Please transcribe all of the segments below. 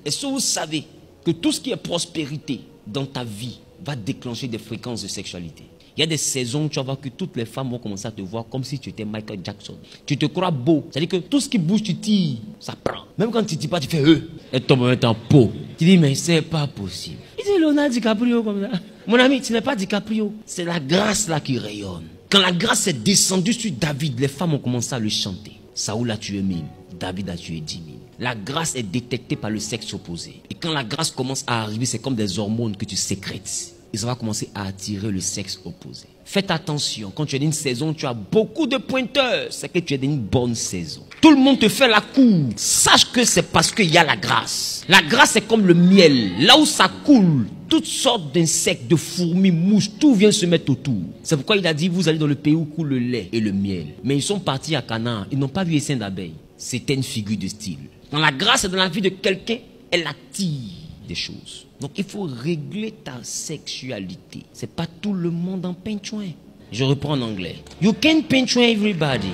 Est-ce que vous savez que tout ce qui est prospérité dans ta vie va déclencher des fréquences de sexualité? Il y a des saisons où tu vas voir que toutes les femmes vont commencer à te voir comme si tu étais Michael Jackson. Tu te crois beau. C'est-à-dire que tout ce qui bouge, tu tires, ça prend. Même quand tu ne tires pas, tu fais et tombe en peau. Tu dis, mais c'est pas possible. Il dit Leonardo DiCaprio comme ça. Mon ami, ce n'est pas DiCaprio. C'est la grâce là qui rayonne. Quand la grâce est descendue sur David, les femmes ont commencé à le chanter. Saoul a tué 1000. David a tué 10 000. La grâce est détectée par le sexe opposé. Et quand la grâce commence à arriver, c'est comme des hormones que tu sécrètes. Et ça va commencer à attirer le sexe opposé. Faites attention, quand tu es dans une saison, tu as beaucoup de pointeurs. C'est que tu es dans une bonne saison. Tout le monde te fait la cour. Sache que c'est parce qu'il y a la grâce. La grâce est comme le miel. Là où ça coule, toutes sortes d'insectes, de fourmis, mouches, tout vient se mettre autour. C'est pourquoi il a dit, vous allez dans le pays où coule le lait et le miel. Mais ils sont partis à Canaan, ils n'ont pas vu essaim d'abeilles. C'était une figure de style. Quand la grâce est dans la vie de quelqu'un, elle attire des choses. Donc il faut régler ta sexualité. C'est pas tout le monde en peintuin. Je reprends en anglais. You can't peintuin everybody.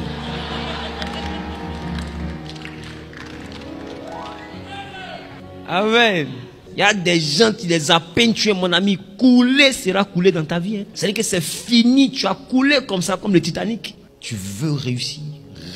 Amen. Il y a des gens qui les a peintués, mon ami. Couler sera coulé dans ta vie. Hein. C'est-à-dire que c'est fini. Tu as coulé comme ça, comme le Titanic. Tu veux réussir,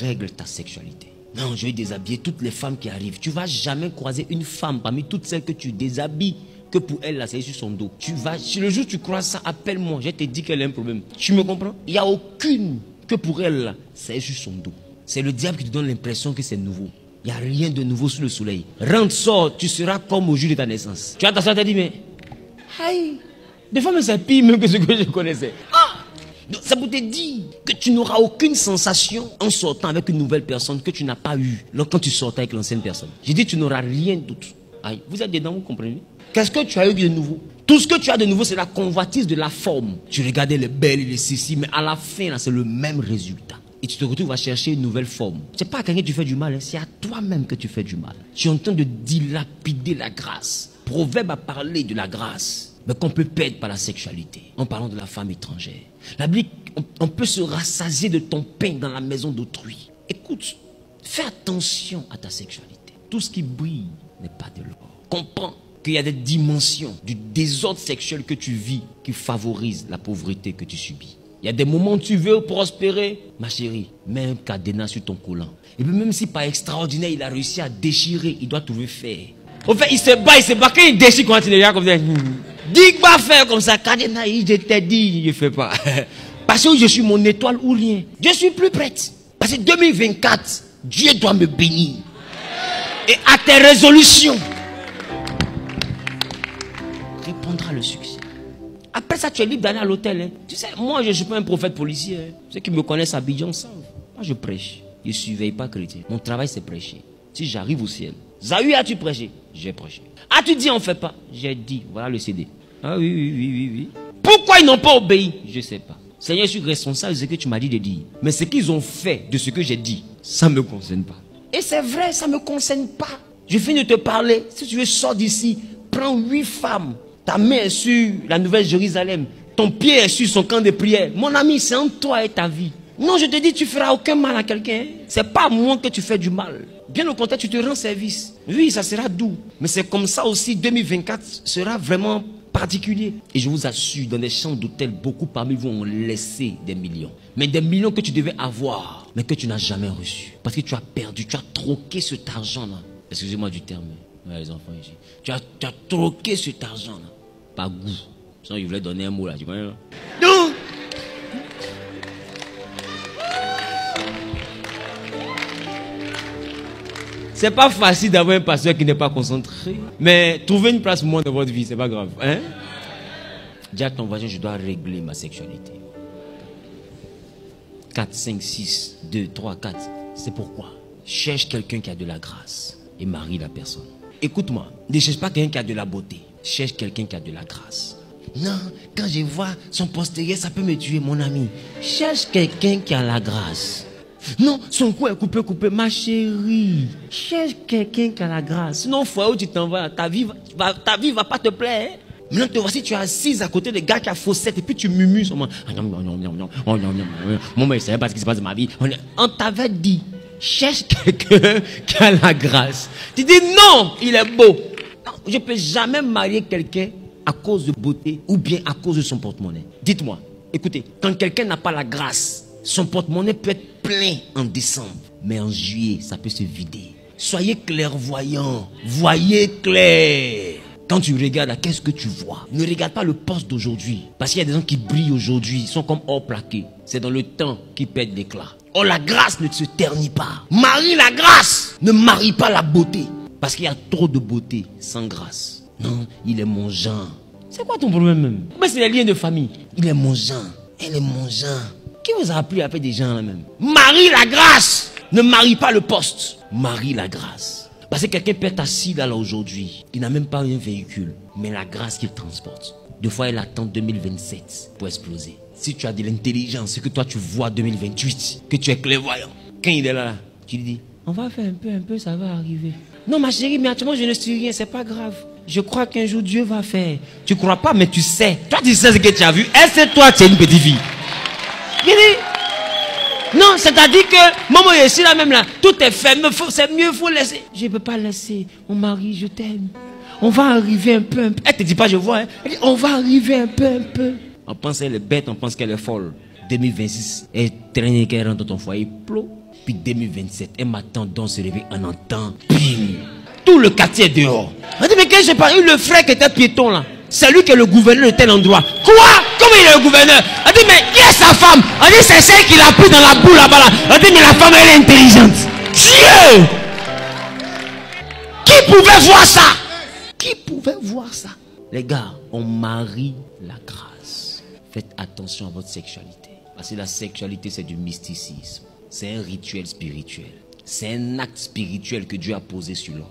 règle ta sexualité. Non, je vais déshabiller toutes les femmes qui arrivent. Tu ne vas jamais croiser une femme parmi toutes celles que tu déshabilles que pour elle, là, c'est sur son dos. Tu vas, si le jour où tu croises ça, appelle-moi. Je te dis qu'elle a un problème. Tu me comprends? Il n'y a aucune que pour elle, là, c'est sur son dos. C'est le diable qui te donne l'impression que c'est nouveau. Il n'y a rien de nouveau sous le soleil. Rentre, sors, tu seras comme au jour de ta naissance. Tu as ta soeur, tu as dit, mais... Aïe, des fois, c'est pire même que ce que je connaissais. Ah! Donc, ça vous te dire que tu n'auras aucune sensation en sortant avec une nouvelle personne que tu n'as pas eue quand tu sortais avec l'ancienne personne. J'ai dit, tu n'auras rien d'autre. Aïe, vous êtes dedans, vous comprenez? Qu'est-ce que tu as eu de nouveau? Tout ce que tu as de nouveau, c'est la convoitise de la forme. Tu regardais les belles et les ceci, mais à la fin, c'est le même résultat. Et tu te retrouves à chercher une nouvelle forme. Ce n'est pas à quelqu'un que tu fais du mal, c'est à toi-même que tu fais du mal. Tu es en train de dilapider la grâce. Proverbe a parlé de la grâce, mais qu'on peut perdre par la sexualité, en parlant de la femme étrangère. La Bible, on peut se rassasier de ton pain dans la maison d'autrui. Écoute, fais attention à ta sexualité. Tout ce qui brille n'est pas de l'or. Comprends qu'il y a des dimensions du désordre sexuel que tu vis qui favorisent la pauvreté que tu subis. Il y a des moments où tu veux prospérer, ma chérie, mets un cadenas sur ton collant. Et puis même si par extraordinaire, il a réussi à déchirer, il doit trouver faire. Au fait, il se bat, quand il déchire, quand il est là comme ça, dis pas faire comme ça, cadenas, je t'ai dit, je ne fais pas. Parce que je suis mon étoile ou rien. Je suis plus prête. Parce que 2024, Dieu doit me bénir. Et à tes résolutions, répondra le succès. Après ça, tu es libre d'aller à l'hôtel. Hein. Tu sais, moi, je ne suis pas un prophète policier. Hein. Ceux qui me connaissent à Abidjan savent. Moi, je prêche. Je ne surveille pas chrétien. Mon travail, c'est prêcher. Si j'arrive au ciel, Zahü, as-tu prêché? J'ai prêché. As-tu dit on ne fait pas? J'ai dit. Voilà le CD. Ah oui. Pourquoi ils n'ont pas obéi? Je ne sais pas. Seigneur, je suis responsable de ce que tu m'as dit de dire. Mais ce qu'ils ont fait de ce que j'ai dit, ça ne me concerne pas. Et c'est vrai, ça ne me concerne pas. Je finis de te parler. Si tu veux, sors d'ici. Prends 8 femmes. Ta main est sur la Nouvelle Jérusalem. Ton pied est sur son camp de prière. Mon ami, c'est entre toi et ta vie. Non, je te dis, tu ne feras aucun mal à quelqu'un. Ce n'est pas à moi que tu fais du mal. Bien au contraire, tu te rends service. Oui, ça sera doux. Mais c'est comme ça aussi, 2024 sera vraiment particulier. Et je vous assure, dans les chambres d'hôtel, beaucoup parmi vous ont laissé des millions. Mais des millions que tu devais avoir, mais que tu n'as jamais reçus. Parce que tu as perdu, tu as troqué cet argent-là. Excusez-moi du terme. Ouais, les enfants ici. Tu as troqué cet argent-là. Pas goût. Sinon, il voulait donner un mot là, tu connais là? Non! C'est pas facile d'avoir un pasteur qui n'est pas concentré. Mais trouver une place moins dans votre vie, c'est pas grave. Hein? Dis à ton voisin, je dois régler ma sexualité. 4, 5, 6, 2, 3, 4. C'est pourquoi. Cherche quelqu'un qui a de la grâce et marie la personne. Écoute-moi, ne cherche pas quelqu'un qui a de la beauté. Cherche quelqu'un qui a de la grâce. Non, quand je vois son postérieur, ça peut me tuer, mon ami. Cherche quelqu'un qui a la grâce. Non, son cou est coupé, ma chérie. Cherche quelqu'un qui a la grâce. Sinon, il faut où tu t'en vas. Ta vie va pas te plaire. Hein? Maintenant, te voici, tu es assise à côté des gars qui a faussette et puis tu murmures seulement. Mon mec, c'est pas ce qui se passe dans ma vie. On t'avait dit, cherche quelqu'un qui a la grâce. Tu dis non, il est beau. Je ne peux jamais marier quelqu'un à cause de beauté ou bien à cause de son porte-monnaie. Dites-moi, écoutez, quand quelqu'un n'a pas la grâce, son porte-monnaie peut être plein en décembre, mais en juillet, ça peut se vider. Soyez clairvoyants, voyez clair. Quand tu regardes, qu'est-ce que tu vois? Ne regarde pas le poste d'aujourd'hui. Parce qu'il y a des gens qui brillent aujourd'hui, ils sont comme hors plaqués. C'est dans le temps qu'ils perdent l'éclat. Oh, la grâce ne se ternit pas. Marie la grâce. Ne marie pas la beauté. Parce qu'il y a trop de beauté sans grâce. Non, il est mon Jean. C'est quoi ton problème même? Mais c'est les liens de famille. Il est mon Jean. Elle est mon Jean. Qui vous a appris à faire des gens là même? Marie la grâce. Ne marie pas le poste. Marie la grâce. Parce que quelqu'un peut être assis là aujourd'hui. Il n'a même pas un véhicule. Mais la grâce qu'il transporte. Des fois, il attend 2027 pour exploser. Si tu as de l'intelligence, que toi tu vois 2028, que tu es clairvoyant. Quand il est là, tu lui dis, on va faire un peu, ça va arriver. Non ma chérie, mais actuellement je ne suis rien, c'est pas grave. Je crois qu'un jour Dieu va faire. Tu crois pas, mais tu sais. Toi tu sais ce que tu as vu. Est-ce que toi tu es une petite fille? Il dit, non, c'est-à-dire que, maman est ici là même là, tout est fait, c'est mieux, il faut laisser. Je ne peux pas laisser, mon mari, je t'aime. On va arriver un peu. Elle te dit pas, je vois, hein. Elle dit, on va arriver un peu. On pense qu'elle est bête, on pense qu'elle est folle. 2026, elle traîne, qu'elle rentre dans ton foyer, plot. Puis 2027, elle m'attend dans se réveiller en entend. Bim. Tout le quartier est dehors. Elle dit, mais quand j'ai pas eu le frère qui était piéton là, c'est lui qui est le gouverneur de tel endroit. Quoi? Comment il est le gouverneur? Elle dit, mais qui est sa femme? Elle dit, c'est celle qui l'a pris dans la boue là-bas là. Elle dit, mais la femme elle est intelligente. Dieu! Qui pouvait voir ça? Qui pouvait voir ça? Les gars, on marie la grâce. Faites attention à votre sexualité. Parce que la sexualité, c'est du mysticisme. C'est un rituel spirituel. C'est un acte spirituel que Dieu a posé sur l'homme.